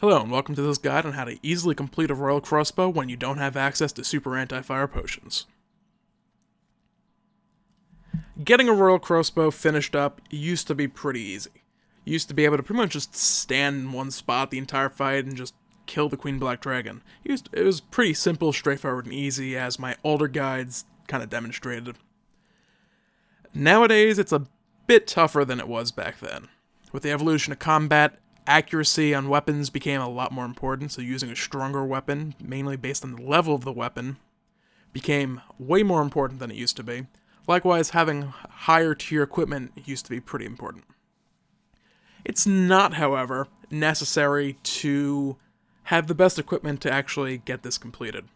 Hello and welcome to this guide on how to easily complete a Royal Crossbow when you don't have access to super anti-fire potions. Getting a Royal Crossbow finished up used to be pretty easy. You used to be able to pretty much just stand in one spot the entire fight and just kill the Queen Black Dragon. It was pretty simple, straightforward, and easy, as my older guides kind of demonstrated. Nowadays, it's a bit tougher than it was back then. With the evolution of combat, accuracy on weapons became a lot more important, so using a stronger weapon, mainly based on the level of the weapon, became way more important than it used to be. Likewise, having higher tier equipment used to be pretty important. It's not, however, necessary to have the best equipment to actually get this completed.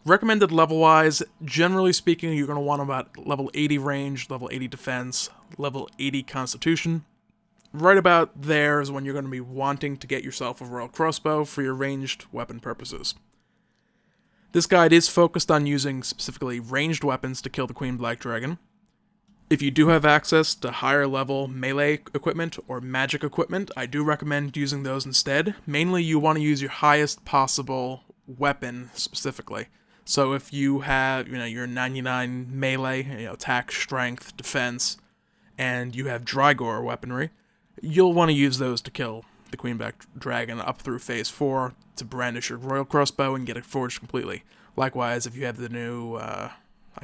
Recommended level-wise, generally speaking, you're going to want about level 80 range, level 80 defense, level 80 constitution. Right about there is when you're going to be wanting to get yourself a Royal Crossbow for your ranged weapon purposes. This guide is focused on using specifically ranged weapons to kill the Queen Black Dragon. If you do have access to higher level melee equipment or magic equipment, I do recommend using those instead. Mainly you want to use your highest possible weapon specifically. So if you have, your 99 melee, attack, strength, defense, and you have Rigour weaponry, you'll want to use those to kill the Queen Black Dragon up through Phase 4 to brandish your Royal Crossbow and get it forged completely. Likewise, if you have the new, I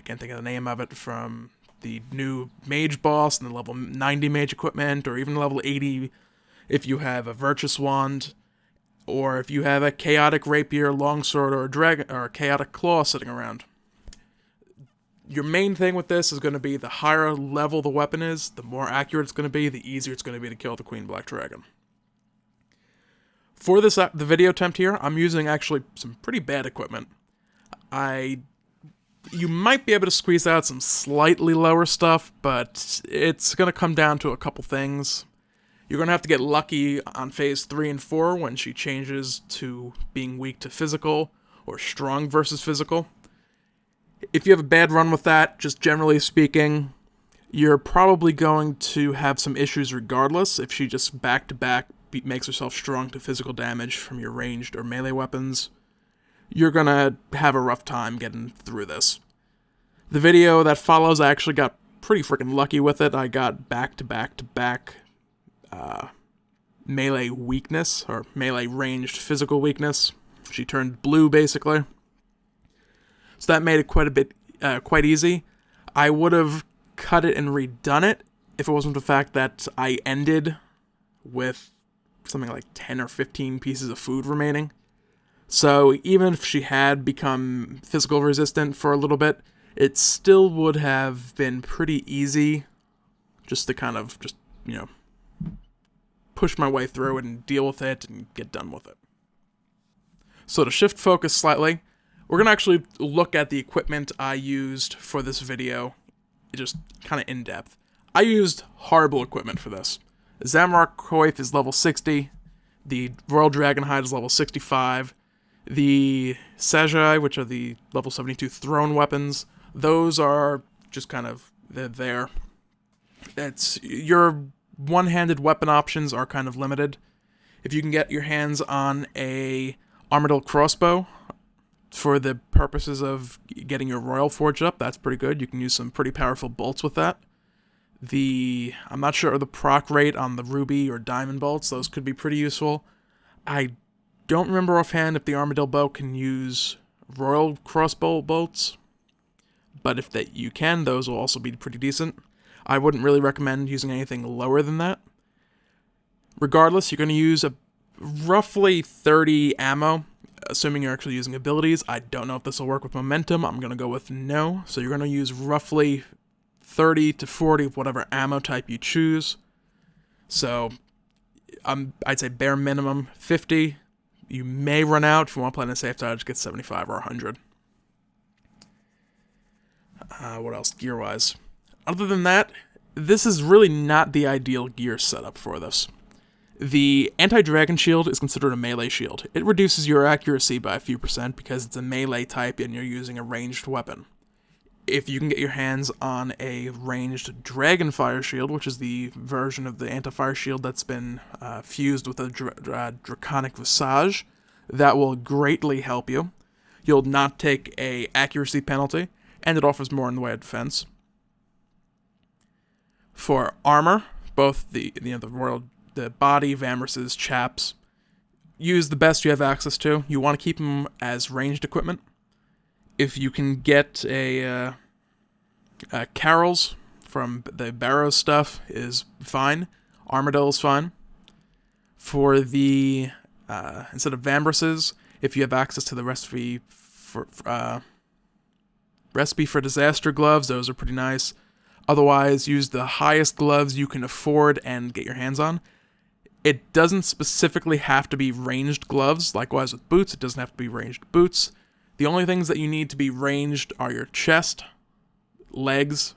can't think of the name of it, from the new Mage boss and the level 90 Mage equipment, or even level 80 if you have a Virtuous Wand, or if you have a Chaotic Rapier, Longsword, or a Chaotic Claw sitting around. Your main thing with this is going to be the higher level the weapon is, the more accurate it's going to be, the easier it's going to be to kill the Queen Black Dragon. For this the video attempt here, I'm using actually some pretty bad equipment. You might be able to squeeze out some slightly lower stuff, but it's going to come down to a couple things. You're going to have to get lucky on Phase 3 and 4 when she changes to being weak to physical, or strong versus physical. If you have a bad run with that, just generally speaking, you're probably going to have some issues regardless if she just back-to-back makes herself strong to physical damage from your ranged or melee weapons. You're gonna have a rough time getting through this. The video that follows, I actually got pretty freaking lucky with it. I got back-to-back-to-back melee weakness, or melee ranged physical weakness. She turned blue, basically. So that made it quite easy. I would have cut it and redone it if it wasn't the fact that I ended with something like 10 or 15 pieces of food remaining. So even if she had become physical resistant for a little bit, it still would have been pretty easy just to kind of push my way through it and deal with it and get done with it. So to shift focus slightly, we're going to actually look at the equipment I used for this video, just kind of in depth. I used horrible equipment for this. The Zamorak Coif is level 60, the Royal Dragonhide is level 65, the Sajai, which are the level 72 thrown weapons, those are just kind of, they're there. Your one-handed weapon options are kind of limited. If you can get your hands on a Armadillo crossbow, for the purposes of getting your Royal forged up, that's pretty good. You can use some pretty powerful bolts with that. I'm not sure of the proc rate on the Ruby or Diamond bolts. Those could be pretty useful. I don't remember offhand if the Armadillo bow can use Royal Crossbow bolts, but if you can, those will also be pretty decent. I wouldn't really recommend using anything lower than that. Regardless, you're going to use roughly 30 ammo, assuming you're actually using abilities. I don't know if this will work with momentum. I'm going to go with no. So you're going to use roughly 30 to 40 of whatever ammo type you choose. So I'd say bare minimum 50. You may run out. If you want to play on the safe side, just get 75 or 100. What else gear-wise? Other than that, this is really not the ideal gear setup for this. The anti-dragon shield is considered a melee shield. It reduces your accuracy by a few percent because it's a melee type and you're using a ranged weapon. if you can get your hands on a ranged Dragonfire shield, which is the version of the anti-fire shield that's been fused with a Draconic Visage, that will greatly help you. You'll not take a accuracy penalty, and it offers more in the way of defense. For armor, both the body, Vambraces, chaps, use the best you have access to. You want to keep them as ranged equipment. If you can get a Carols from the Barrows stuff is fine. Armadillo is fine. For the instead of Vambraces, if you have access to the recipe for disaster gloves, those are pretty nice. Otherwise, use the highest gloves you can afford and get your hands on. It doesn't specifically have to be ranged gloves. Likewise with boots, it doesn't have to be ranged boots. The only things that you need to be ranged are your chest, legs,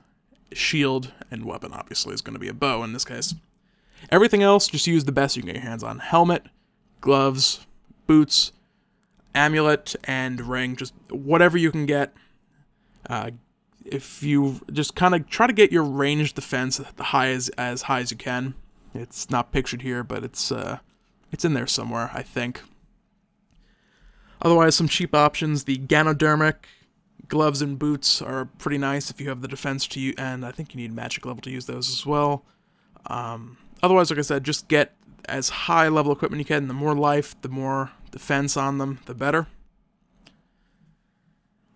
shield, and weapon. Obviously, is going to be a bow in this case. Everything else, just use the best you can get your hands on. Helmet, gloves, boots, amulet, and ring. Just whatever you can get. If you just kind of try to get your ranged defense as high as you can. It's not pictured here, but it's in there somewhere, I think. Otherwise, some cheap options. The Ganodermic gloves and boots are pretty nice if you have the defense to use, and I think you need magic level to use those as well. Otherwise, like I said, just get as high level equipment you can. The more life, the more defense on them, the better.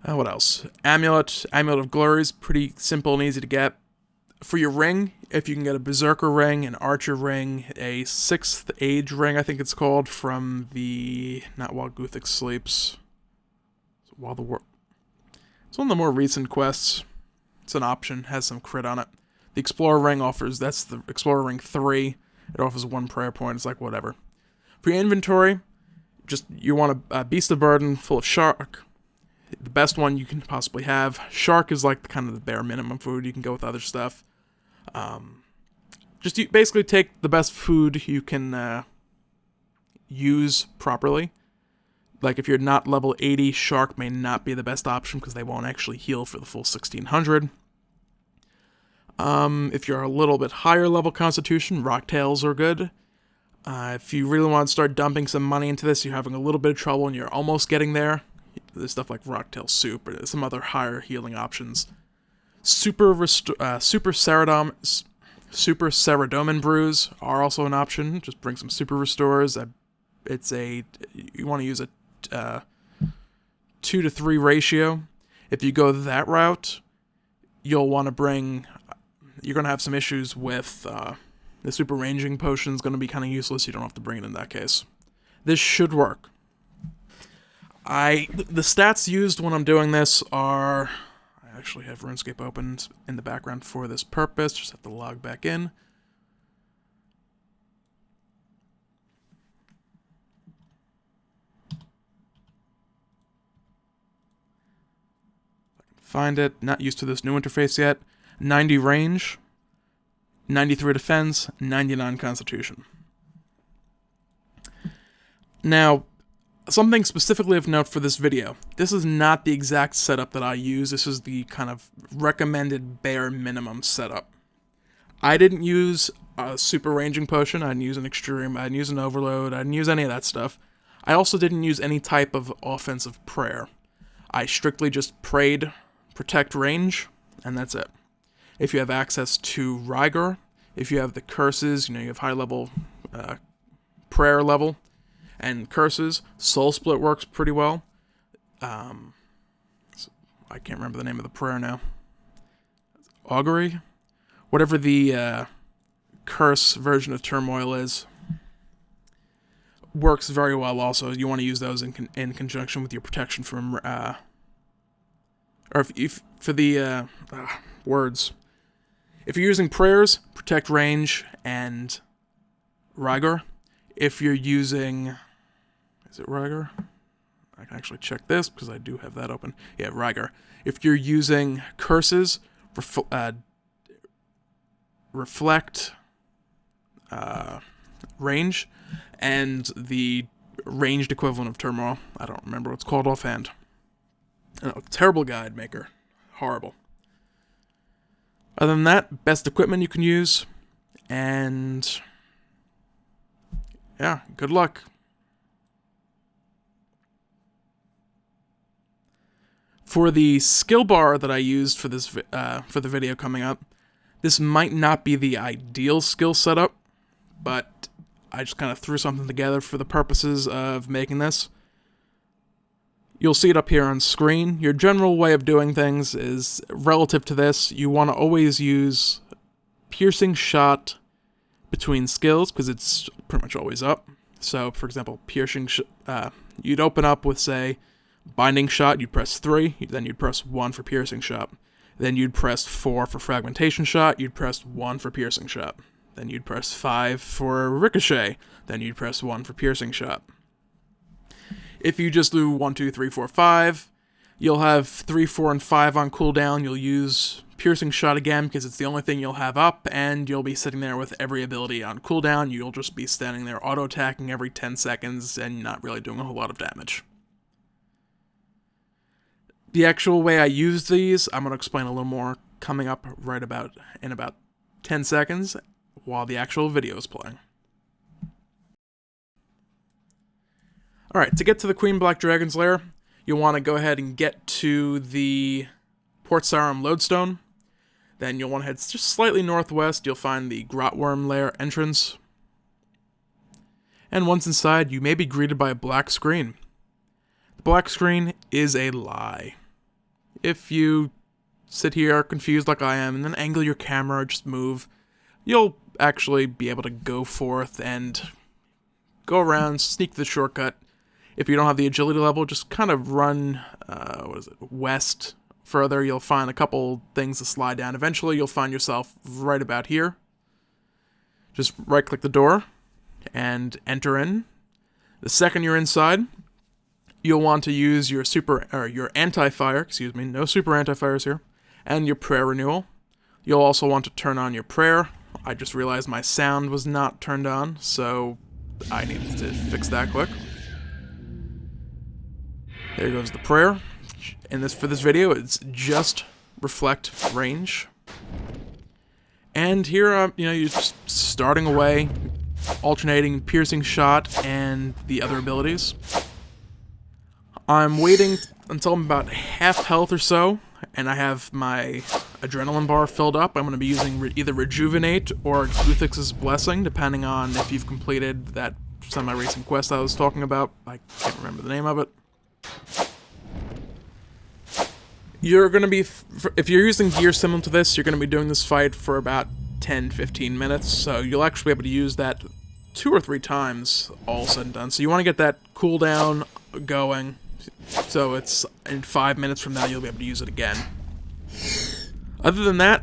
What else? Amulet of Glory is pretty simple and easy to get. For your ring, if you can get a Berserker ring, an Archer ring, a 6th Age ring, I think it's called, from the... not While Guthix Sleeps. It's one of the more recent quests. It's an option, has some crit on it. The Explorer ring that's the Explorer ring 3. It offers 1 prayer point, it's like whatever. For your inventory, you want a Beast of Burden full of Shark. The best one you can possibly have. Shark is like kind of the bare minimum food. You can go with other stuff. You basically take the best food you can use properly. Like if you're not level 80, Shark may not be the best option because they won't actually heal for the full 1600. If you're a little bit higher level Constitution, Rocktails are good. If you really want to start dumping some money into this, you're having a little bit of trouble and you're almost getting there. There's stuff like Rocktail Soup or some other higher healing options. Super Ceradomin Brews are also an option. Just bring some Super Restores. You want to use a 2 to 3 ratio. If you go that route, you'll want to bring... You're going to have some issues with the Super Ranging Potion is going to be kind of useless. You don't have to bring it in that case. This should work. The stats used when I'm doing this are... I actually have Runescape open in the background for this purpose. Just have to log back in. If I can find it. Not used to this new interface yet. 90 range, 93 defense, 99 constitution. Now, something specifically of note for this video. This is not the exact setup that I use. This is the kind of recommended bare minimum setup. I didn't use a super ranging potion. I didn't use an extreme. I didn't use an overload. I didn't use any of that stuff. I also didn't use any type of offensive prayer. I strictly just prayed, protect range, and that's it. If you have access to Rigour, if you have the curses, you have high level prayer level, and curses, Soul Split works pretty well. I can't remember the name of the prayer now. Augury? Whatever the curse version of Turmoil is, works very well also. You want to use those in conjunction with your protection from... words. If you're using prayers, protect range and Rigour. If you're using... Is it Rigour? I can actually check this because I do have that open. Yeah, Rigour. If you're using curses, reflect range, and the ranged equivalent of Turmoil. I don't remember what it's called offhand. Terrible guide maker. Horrible. Other than that, best equipment you can use, and yeah, good luck. For the skill bar that I used for this for the video coming up, this might not be the ideal skill setup, but I just kind of threw something together for the purposes of making this. You'll see it up here on screen. Your general way of doing things is relative to this. You want to always use piercing shot between skills because it's pretty much always up. So, for example, piercing you'd open up with, say, binding shot, you'd press 3, then you'd press 1 for piercing shot. Then you'd press 4 for fragmentation shot, you'd press 1 for piercing shot. Then you'd press 5 for ricochet, then you'd press 1 for piercing shot. If you just do 1, 2, 3, 4, 5, you'll have 3, 4, and 5 on cooldown. You'll use piercing shot again because it's the only thing you'll have up, and you'll be sitting there with every ability on cooldown. You'll just be standing there auto-attacking every 10 seconds and not really doing a whole lot of damage. The actual way I use these, I'm going to explain a little more coming up in about 10 seconds while the actual video is playing. Alright, to get to the Queen Black Dragon's Lair, you'll want to go ahead and get to the Port Sarum Lodestone. Then you'll want to head just slightly northwest, you'll find the Grotworm Lair entrance. And once inside, you may be greeted by a black screen. The black screen is a lie. If you sit here confused like I am and then angle your camera or just move, you'll actually be able to go forth and go around, sneak the shortcut. If you don't have the agility level, just kind of run, west further. You'll find a couple things to slide down. Eventually, you'll find yourself right about here. Just right-click the door and enter in. The second you're inside, you'll want to use your anti-fire, no super anti-fires here, and your prayer renewal. You'll also want to turn on your prayer. I just realized my sound was not turned on, so I needed to fix that quick. There goes the prayer. For this video, it's just reflect range. And here, you're just starting away, alternating piercing shot and the other abilities. I'm waiting until I'm about half health or so, and I have my adrenaline bar filled up. I'm going to be using either Rejuvenate or Guthix's Blessing, depending on if you've completed that semi-recent quest I was talking about. I can't remember the name of it. You're going to be, if you're using gear similar to this, you're going to be doing this fight for about 10-15 minutes, so you'll actually be able to use that 2 or 3 times, all said and done. So you want to get that cooldown going. So it's in 5 minutes from now you'll be able to use it again. Other than that,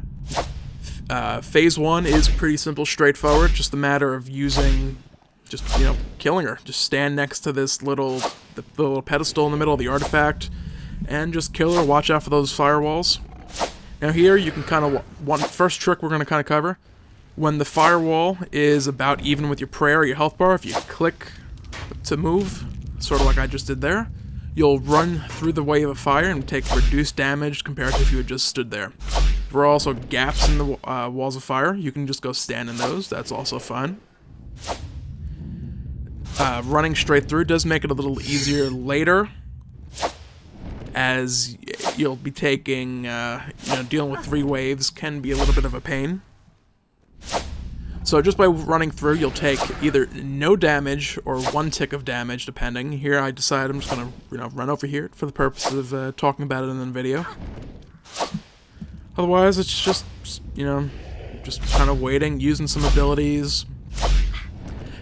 phase 1 is pretty simple, straightforward. Just a matter of killing her. Just stand next to this little pedestal in the middle of the artifact, and just kill her. Watch out for those firewalls. Now here you can first trick we're going to kind of cover. When the firewall is about even with your prayer or your health bar, if you click to move, sort of like I just did there, you'll run through the wave of fire and take reduced damage compared to if you had just stood there. There are also gaps in the walls of fire. You can just go stand in those. That's also fine. Running straight through does make it a little easier later, as you'll be taking, dealing with 3 waves can be a little bit of a pain. So just by running through, you'll take either no damage or 1 tick of damage, depending. Here I decided I'm just going to run over here for the purpose of talking about it in the video. Otherwise, it's just kind of waiting, using some abilities.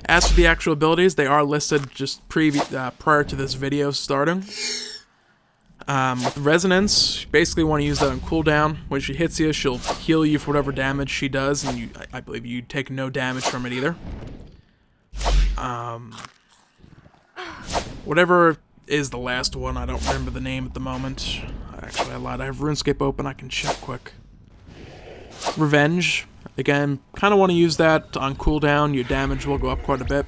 As for the actual abilities, they are listed just prior to this video starting. With Resonance, you basically want to use that on cooldown. When she hits you, she'll heal you for whatever damage she does, and I believe you take no damage from it either. Whatever is the last one, I don't remember the name at the moment. Actually, I lied. I have Runescape open, I can check quick. Revenge. Again, kind of want to use that on cooldown. Your damage will go up quite a bit.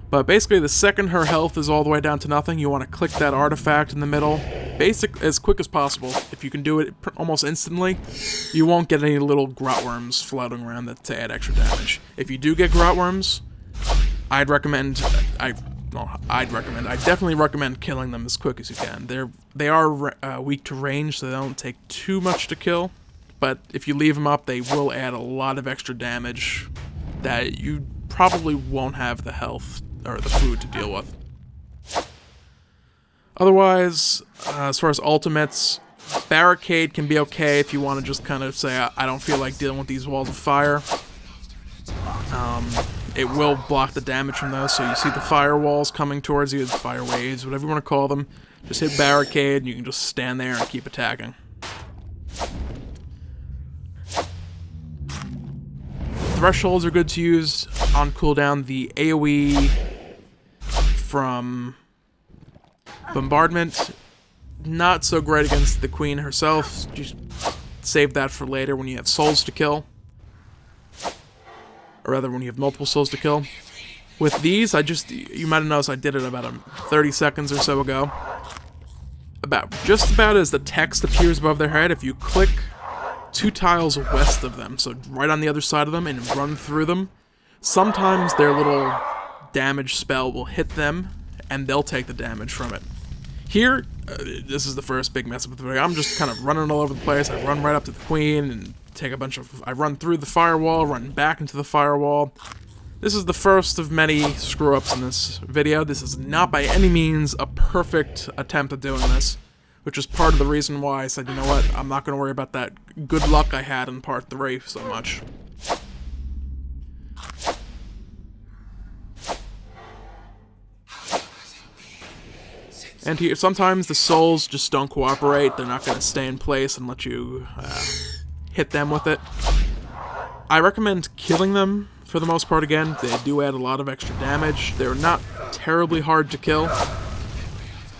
But basically, the second her health is all the way down to nothing, you want to click that artifact in the middle, as quick as possible. If you can do it almost instantly, you won't get any little grotworms floating around to add extra damage. If you do get grotworms, I definitely recommend killing them as quick as you can. They are weak to range, so they don't take too much to kill. But if you leave them up, they will add a lot of extra damage that you probably won't have the health or the food to deal with. Otherwise, as far as ultimates, Barricade can be okay if you want to just kind of say, I don't feel like dealing with these walls of fire. It will block the damage from those, so you see the firewalls coming towards you, the fire waves, whatever you want to call them. Just hit Barricade, and you can just stand there and keep attacking. Thresholds are good to use on cooldown. The AoE from Bombardment, not so great against the Queen herself. Just save that for later when you have souls to kill. Or rather, when you have multiple souls to kill. With these, you might have noticed I did it about 30 seconds or so ago. Just about as the text appears above their head, if you click 2 tiles west of them, so right on the other side of them, and run through them, sometimes their little damage spell will hit them, and they'll take the damage from it. Here, this is the first big mess up with the video. I'm just kind of running all over the place. I run right up to the Queen, and take a bunch of... I run through the firewall, run back into the firewall. This is the first of many screw-ups in this video. This is not by any means a perfect attempt at doing this, which is part of the reason why I said, you know what, I'm not going to worry about that good luck I had in part 3 so much. And here, sometimes the souls just don't cooperate. They're not going to stay in place and let you hit them with it. I recommend killing them for the most part again. They do add a lot of extra damage. They're not terribly hard to kill.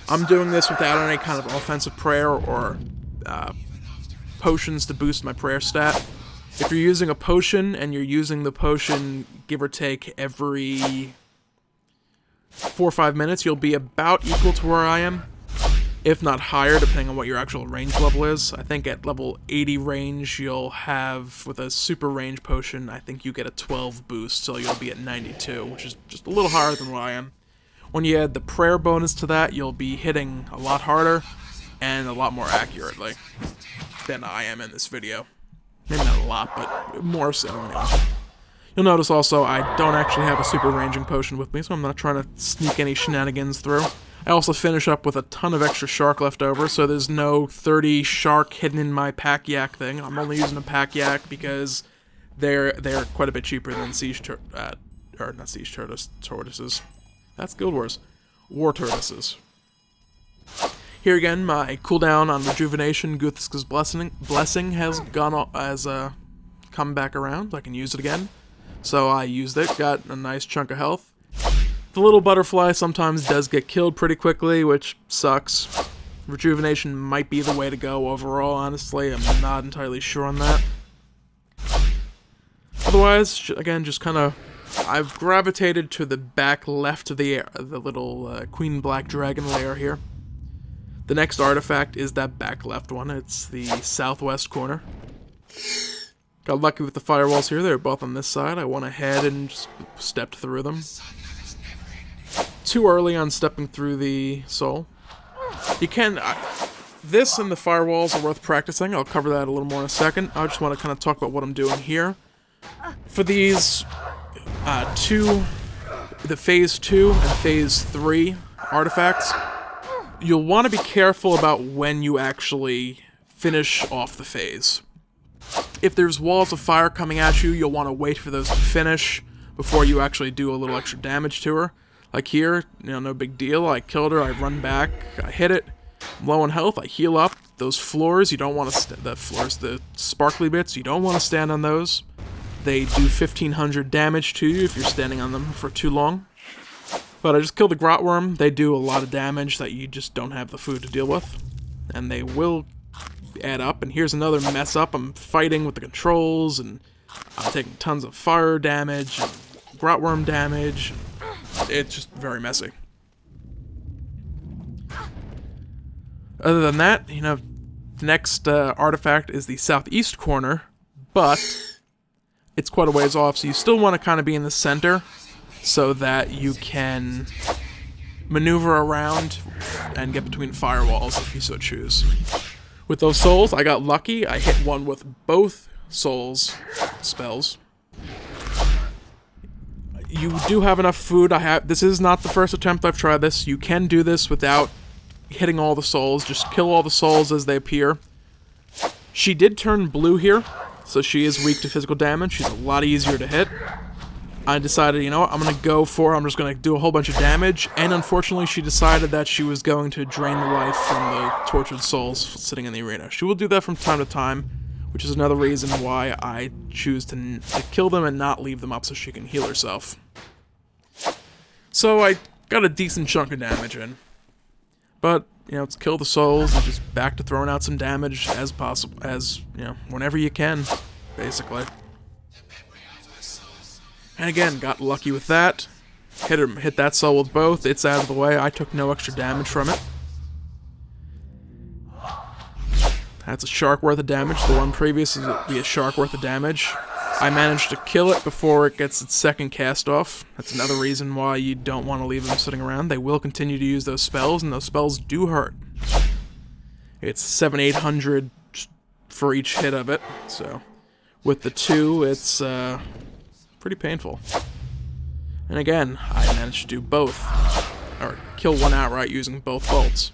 I'm doing this without any kind of offensive prayer or potions to boost my prayer stat. If you're using a potion and you're using the potion give or take every 4 or 5 minutes, you'll be about equal to where I am, if not higher, depending on what your actual range level is. I think at level 80 range, you'll have, with a super range potion, I think you get a 12 boost, so you'll be at 92, which is just a little higher than what I am. When you add the prayer bonus to that, you'll be hitting a lot harder and a lot more accurately than I am in this video. Maybe not a lot, but more so anyway. You'll notice also I don't actually have a super ranging potion with me, so I'm not trying to sneak any shenanigans through. I also finish up with a ton of extra shark left over, so there's no 30 shark hidden in my pack yak thing. I'm only using a pack yak because they're quite a bit cheaper than tortoises. That's Guild Wars. War tortoises. Here again, my cooldown on Rejuvenation, Guthska's Blessing has come back around. I can use it again. So I used it, got a nice chunk of health. The little butterfly sometimes does get killed pretty quickly, which sucks. Rejuvenation might be the way to go overall, honestly. I'm not entirely sure on that. Otherwise, again, just kind of... I've gravitated to the back left of the little Queen Black Dragon lair here. The next artifact is that back left one. It's the southwest corner. Got lucky with the firewalls here. They're both on this side. I went ahead and just stepped through them. Too early on stepping through the soul. You can... this and the firewalls are worth practicing. I'll cover that a little more in a second. I just want to kind of talk about what I'm doing here. For these... the Phase 2 and Phase 3 artifacts, you'll want to be careful about when you actually finish off the phase. If there's walls of fire coming at you, you'll want to wait for those to finish before you actually do a little extra damage to her. Like here, you know, no big deal. I killed her, I run back, I hit it. I'm low on health, I heal up. Those floors, you don't want to... the sparkly bits, you don't want to stand on those. They do 1,500 damage to you if you're standing on them for too long. But I just killed the Grotworm. They do a lot of damage that you just don't have the food to deal with. And they will add up. And here's another mess up. I'm fighting with the controls, and I'm taking tons of fire damage, and Grotworm damage. it's just very messy. Other than that, you know, the next artifact is the southeast corner, but it's quite a ways off, so you still want to kind of be in the center so that you can maneuver around and get between firewalls if you so choose. With those souls, I got lucky. I hit one with both souls spells. You do have enough food. This is not the first attempt I've tried this. You can do this without hitting all the souls. Just kill all the souls as they appear. She did turn blue here, so she is weak to physical damage. She's a lot easier to hit. I decided, you know what, I'm going to go for her. I'm just going to do a whole bunch of damage, and unfortunately she decided that she was going to drain the life from the tortured souls sitting in the arena. She will do that from time to time, which is another reason why I choose to kill them and not leave them up so she can heal herself. So I got a decent chunk of damage in. But, you know, it's kill the souls and just back to throwing out some damage as possible, you know, whenever you can, basically. And again, got lucky with that. Hit that soul with both. It's out of the way. I took no extra damage from it. That's a shark worth of damage. The one previous is a shark worth of damage. I managed to kill it before it gets its second cast off. That's another reason why you don't want to leave them sitting around. They will continue to use those spells, and those spells do hurt. It's 700-800 for each hit of it, so with the two, it's pretty painful. And again, I managed to do both, or kill one outright using both bolts.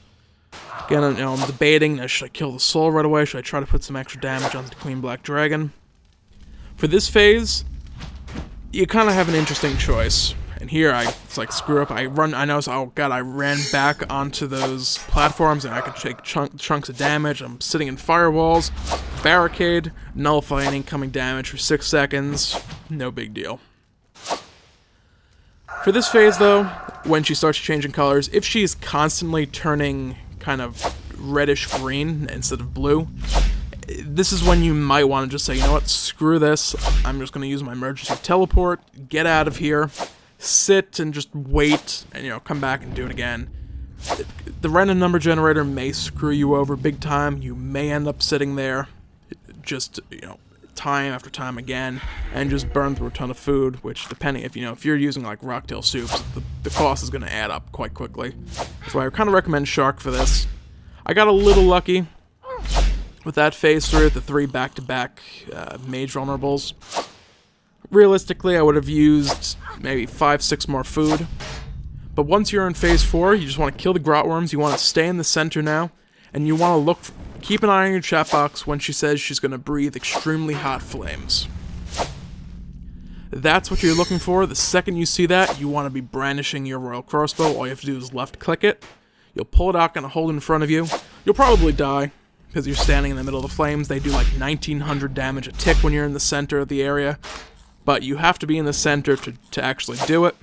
Again, you know, I'm debating, should I kill the soul right away? Should I try to put some extra damage onto the Queen Black Dragon? For this phase, you kind of have an interesting choice. And here, it's like, screw up. I noticed, oh god, I ran back onto those platforms and I could take chunks of damage. I'm sitting in firewalls, barricade, nullify any incoming damage for 6 seconds. No big deal. For this phase, though, when she starts changing colors, if she's constantly turning kind of reddish-green instead of blue, this is when you might want to just say, you know what, screw this. I'm just going to use my emergency teleport, get out of here, sit and just wait, and, you know, come back and do it again. The random number generator may screw you over big time. You may end up sitting there just, you know, time after time again and just burn through a ton of food, which, depending if you're using like rocktail soups, the cost is going to add up quite quickly. That's why I kind of recommend Shark for this. I got a little lucky with that phase through the 3 back-to-back mage vulnerables. Realistically, I would have used maybe 5-6 more food. But once you're in phase 4, you just want to kill the grotworms, you want to stay in the center now, and you want to keep an eye on your chat box when she says she's going to breathe extremely hot flames. That's what you're looking for. The second you see that, you want to be brandishing your Royal Crossbow. All you have to do is left-click it. You'll pull it out and hold it in front of you. You'll probably die, because you're standing in the middle of the flames. They do like 1900 damage a tick when you're in the center of the area. But you have to be in the center to actually do it.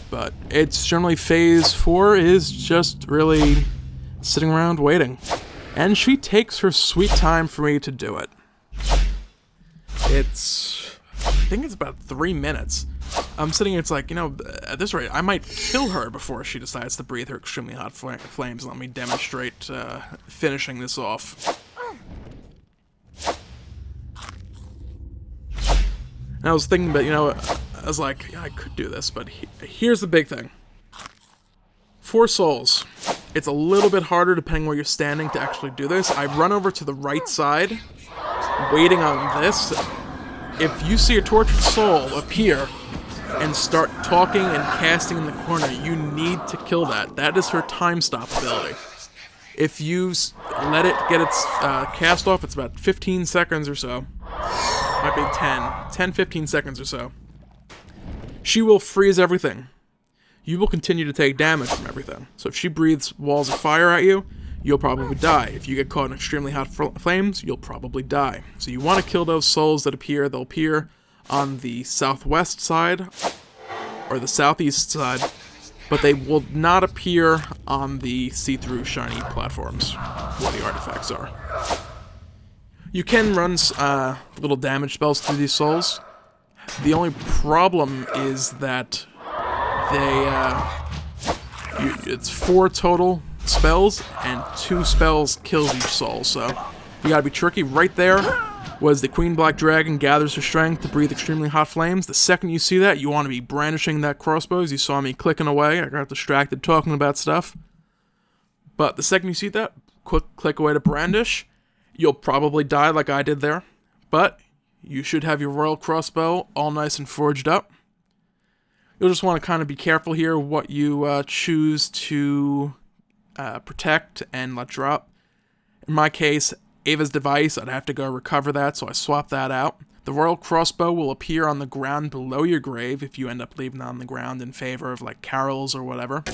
But it's generally phase 4 is just really sitting around waiting. And she takes her sweet time for me to do it. I think it's about 3 minutes. I'm sitting here, it's like, you know, at this rate, I might kill her before she decides to breathe her extremely hot flames and let me demonstrate finishing this off. And I was thinking, but, you know, I was like, yeah, I could do this, but here's the big thing. 4 souls. It's a little bit harder depending where you're standing to actually do this. I run over to the right side, waiting on this. If you see a tortured soul appear and start talking and casting in the corner, you need to kill that. That is her time stop ability. If you let it get its cast off, it's about 15 seconds or so. Might be 10-15 seconds or so. She will freeze everything. You will continue to take damage from everything. So if she breathes walls of fire at you, you'll probably die. If you get caught in extremely hot flames, you'll probably die. So you want to kill those souls that appear. They'll appear on the southwest side or the southeast side, but they will not appear on the see-through shiny platforms where the artifacts are. You can run little damage spells through these souls. The only problem is that it's 4 total spells, and 2 spells kills each soul, so you gotta be tricky. Right there was the Queen Black Dragon gathers her strength to breathe extremely hot flames. The second you see that, you want to be brandishing that crossbow. As you saw me clicking away, I got distracted talking about stuff. But the second you see that, click away to brandish. You'll probably die like I did there, but you should have your Royal Crossbow all nice and forged up. You'll just want to kind of be careful here what you choose to protect and let drop. In my case, Ava's device, I'd have to go recover that, so I swapped that out. The Royal Crossbow will appear on the ground below your grave if you end up leaving it on the ground in favor of like carols or whatever.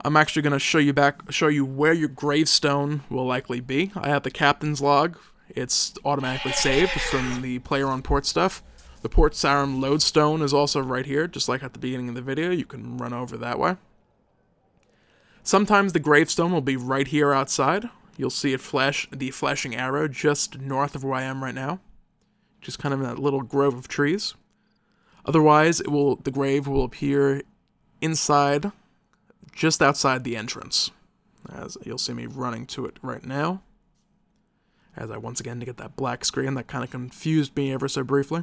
I'm actually going to show you where your gravestone will likely be. I have the captain's log. It's automatically saved from the player on port stuff. The Port Sarum lodestone is also right here, just like at the beginning of the video. You can run over that way. Sometimes the gravestone will be right here outside. You'll see it flash, the flashing arrow just north of where I am right now. Just kind of in that little grove of trees. Otherwise, the grave will appear inside, just outside the entrance. As you'll see me running to it right now. As I once again get that black screen that kind of confused me ever so briefly.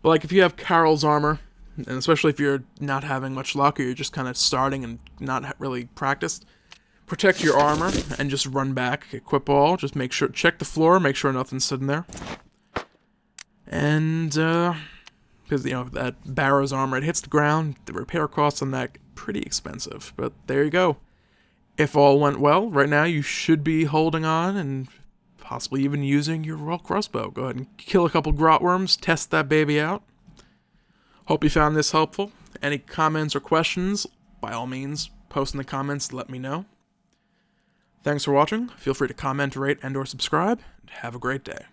But like if you have Carol's armor, and especially if you're not having much luck or you're just kind of starting and not really practiced, protect your armor and just run back, equip all, just make sure, check the floor, make sure nothing's sitting there. And, because, you know, that Barrow's armor, it hits the ground, the repair costs on that pretty expensive, but there you go. If all went well, right now you should be holding on and possibly even using your Royal Crossbow. Go ahead and kill a couple grotworms, test that baby out. Hope you found this helpful. Any comments or questions, by all means, post in the comments, let me know. Thanks for watching. Feel free to comment, rate, and/or subscribe. And have a great day.